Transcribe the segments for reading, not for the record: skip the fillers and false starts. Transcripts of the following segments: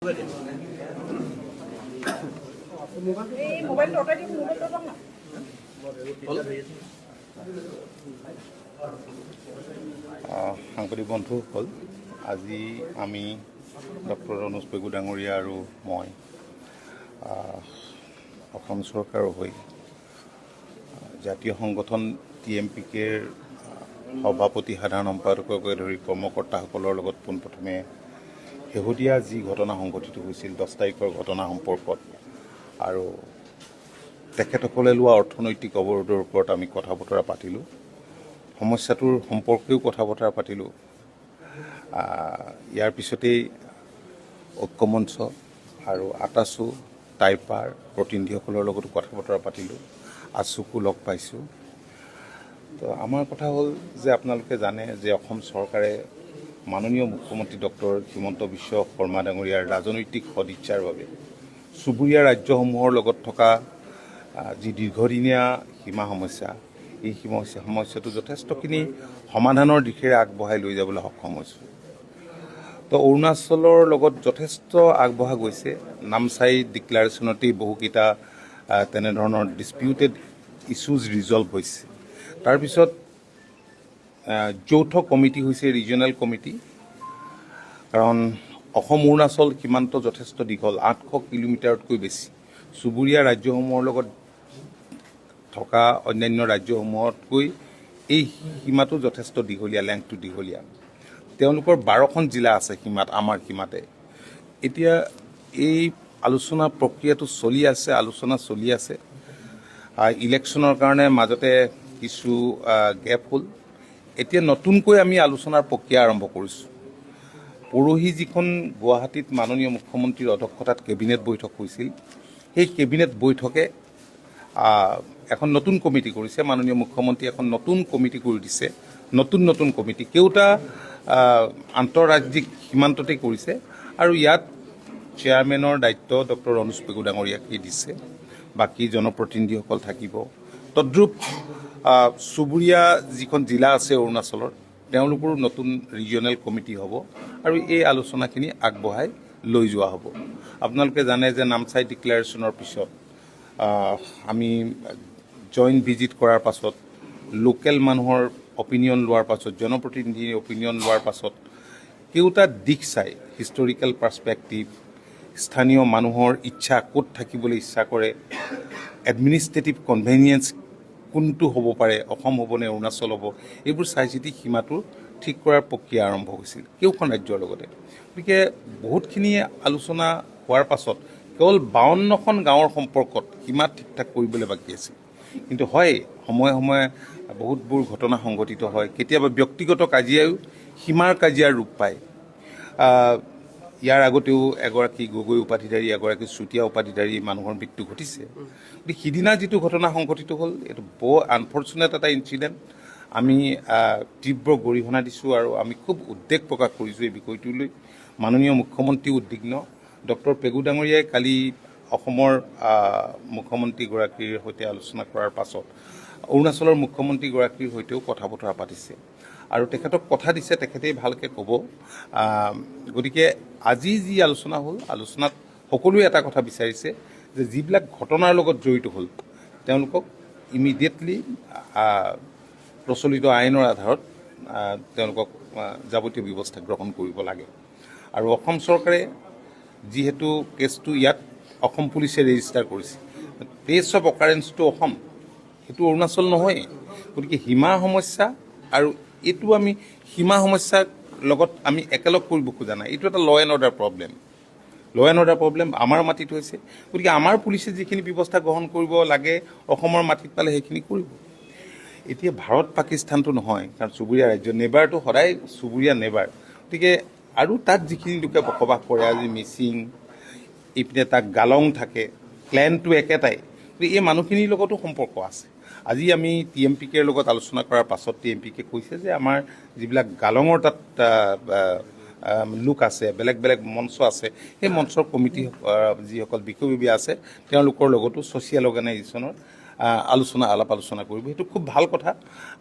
সাংবাদিক বন্ধুসকল, আজি আমি ডক্টৰ অনুজ পেগু ডাঙৰীয়া আৰু মই অসম চৰকাৰৰ হৈ জাতীয় সংগঠন TMPKৰ সভাপতি সাধাৰণ সম্পাদককে ধৰি কৰ্মকৰ্তাসকলৰ লগত পোনপ্ৰথমে শেহতীয়া যি ঘটনা সংঘটিত হৈছিল 10 তাৰিখৰ ঘটনা সম্পৰ্কত আৰু তেখেতসকলে লোৱা অৰ্থনৈতিক অৱৰোধৰ ওপৰত আমি কথা বতৰা পাতিলোঁ। সমস্যাটোৰ সম্পৰ্কেও কথা বতৰা পাতিলোঁ। ইয়াৰ পিছতেই ঐক্যমঞ্চ আৰু আটাচু টাইপাৰ প্ৰতিনিধিসকলৰ লগতো কথা বতৰা পাতিলোঁ। আছুকো লগ পাইছোঁ। তো আমাৰ কথা হ'ল যে আপোনালোকে জানে যে অসম চৰকাৰে মাননীয় মুখ্যমন্ত্ৰী ডক্টৰ হিমন্ত বিশ্ব শৰ্মা ডাঙৰীয়াৰ ৰাজনৈতিক সদিচ্ছাৰ বাবে চুবুৰীয়া ৰাজ্যসমূহৰ লগত থকা যি দীৰ্ঘদিনীয়া সীমা সমস্যা, এই সমস্যাটো যথেষ্টখিনি সমাধানৰ দিশেৰে আগবঢ়াই লৈ যাবলৈ সক্ষম হৈছোঁ। তো অৰুণাচলৰ লগত যথেষ্ট আগবঢ়া গৈছে। নামচাই ডিক্লাৰেশ্যনতেই বহুকেইটা তেনেধৰণৰ ডিছপিউটেড ইছ্যুজ ৰিজল্ভ হৈছে। তাৰপিছত যৌথ কমিটি হৈছে ৰিজনেল কমিটি, কাৰণ অসম অৰুণাচল সীমান্ত যথেষ্ট দীঘল, 800 কিলোমিটাৰতকৈ বেছি। চুবুৰীয়া ৰাজ্যসমূহৰ লগত থকা অন্যান্য ৰাজ্যসমূহতকৈ এই সীমাটো যথেষ্ট দীঘলীয়া, লেংথটো দীঘলীয়া। তেওঁলোকৰ 12খন জিলা আছে সীমাত, আমাৰ সীমাতে। এতিয়া এই আলোচনা প্ৰক্ৰিয়াটো আলোচনা চলি আছে। ইলেকশ্যনৰ কাৰণে মাজতে কিছু গেপ হ'ল। এতিয়া নতুনকৈ আমি আলোচনাৰ প্ৰক্ৰিয়া আৰম্ভ কৰিছোঁ। পৰহি যিখন গুৱাহাটীত মাননীয় মুখ্যমন্ত্ৰীৰ অধ্যক্ষতাত কেবিনেট বৈঠক হৈছিল, সেই কেবিনেট বৈঠকে এখন নতুন কমিটি কৰিছে। মাননীয় মুখ্যমন্ত্ৰী এখন নতুন কমিটি কৰি দিছে, নতুন কমিটি কেওটা আন্তঃৰাজ্যিক সীমান্ততেই কৰিছে আৰু ইয়াত চেয়াৰমেনৰ দায়িত্ব ডক্টৰ অনুজ পেগু ডাঙৰীয়াকে দিছে। বাকী জনপ্ৰতিনিধিসকল থাকিব। তদ্ৰূপ চুবুৰীয়া যিখন জিলা আছে অৰুণাচলৰ, তেওঁলোকৰো নতুন ৰিজনেল কমিটি হ'ব আৰু এই আলোচনাখিনি আগবঢ়াই লৈ যোৱা হ'ব। আপোনালোকে জানে যে নামচাই ডিক্লাৰেশ্যনৰ পিছত আমি জইণ্ট ভিজিট কৰাৰ পাছত, লোকেল মানুহৰ অপিনিয়ন লোৱাৰ পাছত, জনপ্ৰতিনিধিৰ অপিনিয়ন লোৱাৰ পাছত কেওটা দিশ চাই, হিষ্টৰিকেল পাৰ্চপেক্টিভ, স্থানীয় মানুহৰ ইচ্ছা, ক'ত থাকিবলৈ ইচ্ছা কৰে, এডমিনিষ্ট্ৰেটিভ কনভেনিয়েন্স কোনটো হ'ব পাৰে, অসম হ'বনে অৰুণাচল হ'ব, এইবোৰ চাই চিতি সীমাটো ঠিক কৰাৰ প্ৰক্ৰিয়া আৰম্ভ হৈছিল কেওখন ৰাজ্যৰ লগতে। গতিকে বহুতখিনি আলোচনা হোৱাৰ পাছত কেৱল 52খন গাঁৱৰ সম্পৰ্কত সীমা ঠিক ঠাক কৰিবলৈ বাকী আছিল। কিন্তু হয়, সময়ে সময়ে বহুতবোৰ ঘটনা সংঘটিত হয়। কেতিয়াবা ব্যক্তিগত কাজিয়াও সীমাৰ কাজিয়াৰ ৰূপ পায়। ইয়াৰ আগতেও এগৰাকী গগৈ উপাধিধাৰী, এগৰাকী চুতীয়া উপাধিধাৰী মানুহৰ মৃত্যু ঘটিছে। গতিকে সিদিনা যিটো ঘটনা সংঘটিত হ'ল, এইটো বৰ আনফৰ্চুনেট এটা ইনচিডেণ্ট। আমি তীব্ৰ গৰিহণা দিছোঁ আৰু আমি খুব উদ্বেগ প্ৰকাশ কৰিছোঁ এই বিষয়টোলৈ। মাননীয় মুখ্যমন্ত্ৰী উদ্বিগ্ন। ডক্টৰ পেগু ডাঙৰীয়াই কালি অসমৰ মুখ্যমন্ত্ৰীগৰাকীৰ সৈতে আলোচনা কৰাৰ পাছত অৰুণাচলৰ মুখ্যমন্ত্ৰীগৰাকীৰ সৈতেও কথা বতৰা পাতিছে আৰু তেখেতক কথা দিছে, তেখেতেই ভালকৈ ক'ব। গতিকে আজি যি আলোচনা হ'ল, আলোচনাত সকলোৱে এটা কথা বিচাৰিছে যে যিবিলাক ঘটনাৰ লগত জড়িত হ'ল তেওঁলোকক ইমিডিয়েটলি প্ৰচলিত আইনৰ আধাৰত তেওঁলোকক যাৱতীয় ব্যৱস্থা গ্ৰহণ কৰিব লাগে। আৰু অসম চৰকাৰে যিহেতু কেছটো ইয়াত অসম পুলিচে ৰেজিষ্টাৰ কৰিছে, প্লেচ অফ অকাৰেঞ্চটো অসম, সেইটো অৰুণাচল নহয়েই। গতিকে সীমা সমস্যা আৰু এইটো আমি সীমা সমস্যাৰ লগত আমি একেলগ কৰিব খোজা নাই। এইটো এটা ল' এণ্ড অৰ্ডাৰ প্ৰব্লেম। আমাৰ মাটিত হৈছে, গতিকে আমাৰ পুলিচে যিখিনি ব্যৱস্থা গ্ৰহণ কৰিব লাগে অসমৰ মাটিত পালে সেইখিনি কৰিব। এতিয়া ভাৰত পাকিস্তানটো নহয়, কাৰণ চুবুৰীয়া ৰাজ্য, নেবাৰটো সদায় চুবুৰীয়া নেবাৰ। গতিকে আৰু তাত যিখিনি লোকে বসবাস কৰে, আজি মিচিং, ইপিনে তাক গালং থাকে, ক্লেনটো একেটাই। গতিকে এই মানুহখিনিৰ লগতো সম্পৰ্ক আছে। আজি আমি TMPKৰ লগত আলোচনা কৰাৰ পাছত TMPK কৈছে যে আমাৰ যিবিলাক গালঙৰ তাত লোক আছে, বেলেগ বেলেগ মঞ্চ আছে, সেই মঞ্চৰ কমিটি যিসকল বিষয়ববীয়া আছে তেওঁলোকৰ লগতো ছ'চিয়েল অৰ্গেনাইজেশ্যনৰ আলাপ আলোচনা কৰিব। সেইটো খুব ভাল কথা।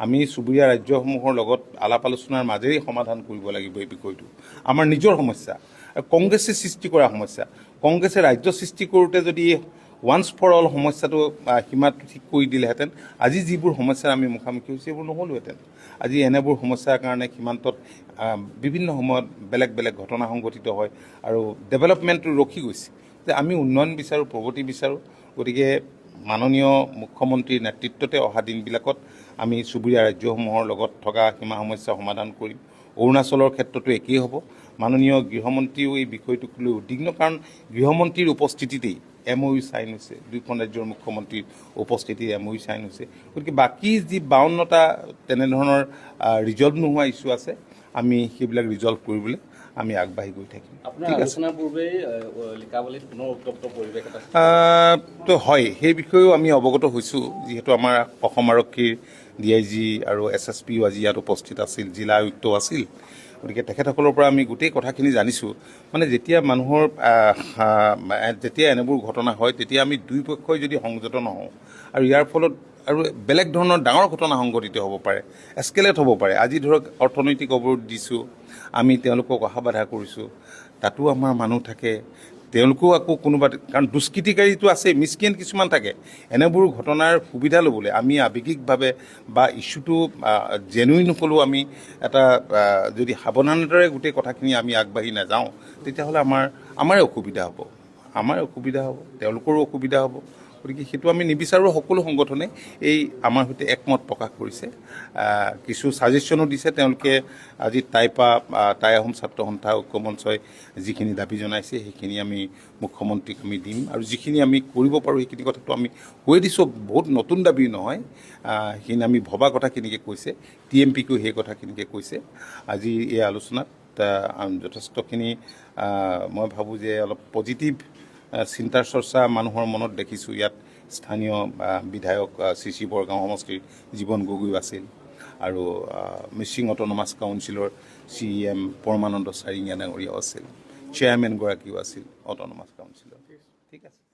আমি চুবুৰীয়া ৰাজ্যসমূহৰ লগত আলাপ আলোচনাৰ মাজেৰেই সমাধান কৰিব লাগিব এই বিষয়টো। আমাৰ নিজৰ সমস্যা, আৰু কংগ্ৰেছে সৃষ্টি কৰা সমস্যা, কংগ্ৰেছে ৰাজ্য সৃষ্টি কৰোঁতে যদি ওৱান্স ফৰ অল সমস্যাটো সীমাটো ঠিক কৰি দিলেহেঁতেন আজি যিবোৰ সমস্যাৰ আমি মুখামুখি হৈছোঁ সেইবোৰ নহ'লোহেঁতেন। আজি এনেবোৰ সমস্যাৰ কাৰণে সীমান্তত বিভিন্ন সময়ত বেলেগ বেলেগ ঘটনা সংঘটিত হয় আৰু ডেভেলপমেণ্টটো ৰখি গৈছে। যে আমি উন্নয়ন বিচাৰোঁ, প্ৰগতি বিচাৰোঁ, গতিকে মাননীয় মুখ্যমন্ত্ৰীৰ নেতৃত্বতে অহা দিনবিলাকত আমি চুবুৰীয়া ৰাজ্যসমূহৰ লগত থকা সীমা সমস্যা সমাধান কৰিম। অৰুণাচলৰ ক্ষেত্ৰতো একেই হ'ব। মাননীয় গৃহমন্ত্ৰীও এই বিষয়টোক লৈ উদ্বিগ্ন, কাৰণ গৃহমন্ত্ৰীৰ উপস্থিতিতেই MOU চাইন হৈছে, দুয়োখন ৰাজ্যৰ মুখ্যমন্ত্ৰীৰ উপস্থিতিত MOU চাইন হৈছে। গতিকে বাকী যি 52টা তেনেধৰণৰ ৰিজল্ভ নোহোৱা ইছ্যু আছে, আমি সেইবিলাক ৰিজল্ভ কৰিবলৈ আমি আগবাঢ়ি গৈ থাকিম। ঠিক আছে, তো হয়, সেই বিষয়েও আমি অৱগত হৈছোঁ। যিহেতু আমাৰ অসম আৰক্ষীৰ DIG আৰু SSPও আজি ইয়াত উপস্থিত আছিল, জিলা আয়ুক্তও আছিল। গতিকে তেখেতসকলৰ পৰা আমি গোটেই কথাখিনি জানিছোঁ। মানে যেতিয়া মানুহৰ যেতিয়া এনেবোৰ ঘটনা হয়, তেতিয়া আমি দুই পক্ষই যদি সংযত নহওঁ আৰু ইয়াৰ ফলত আৰু বেলেগ ধৰণৰ ডাঙৰ ঘটনা সংঘটিত হ'ব পাৰে, এস্কেলেট হ'ব পাৰে। আজি ধৰক অৰ্থনৈতিক অৱৰোধ দিছোঁ, আমি তেওঁলোকক অহা বাধা কৰিছোঁ, তাতো আমাৰ মানুহ থাকে, তেওঁলোকেও আকৌ কোনোবা, কাৰণ দুষ্কৃতিকাৰীটো আছে, মিছক্ৰিয়েণ্ট কিছুমান থাকে। এনেবোৰ ঘটনাৰ সুবিধা ল'বলৈ আমি আৱেগিকভাৱে বা ইছ্যুটো জেনুইন হ'লেও আমি এটা যদি সাৱধানতাৰে গোটেই কথাখিনি আমি আগবাঢ়ি নাযাওঁ, তেতিয়াহ'লে আমাৰে অসুবিধা হ'ব, তেওঁলোকৰো অসুবিধা হ'ব। গতিকে সেইটো আমি নিবিচাৰোঁ। সকলো সংগঠনে এই আমাৰ সৈতে একমত প্ৰকাশ কৰিছে, কিছু ছাজেশ্যনো দিছে। তেওঁলোকে আজি টাই আহোম ছাত্ৰ সন্থা ঐক্য মঞ্চই যিখিনি দাবী জনাইছে সেইখিনি আমি মুখ্যমন্ত্ৰীক আমি দিম, আৰু যিখিনি আমি কৰিব পাৰোঁ সেইখিনি কথাটো আমি কৈ দিছোঁ। বহুত নতুন দাবী নহয়, সেইখিনি আমি ভবা কথাখিনিকে কৈছে, TMPকো সেই কথাখিনিকে কৈছে। আজি এই আলোচনাত যথেষ্টখিনি মই ভাবোঁ যে অলপ পজিটিভ চিন্তাৰ চৰ্চা মানুহৰ মনত দেখিছোঁ। ইয়াত স্থানীয় বিধায়ক CC বৰগাঁও সমষ্টিৰ জীৱন গগৈ আছিল, আৰু মিচিং অট'নমাছ কাউন্সিলৰ CEM পৰমানন্দ চাৰিঙীয়া ডাঙৰীয়াও আছিল, চেয়াৰমেনগৰাকীও আছিল অট'নমাছ কাউন্সিলৰ। ঠিক আছে।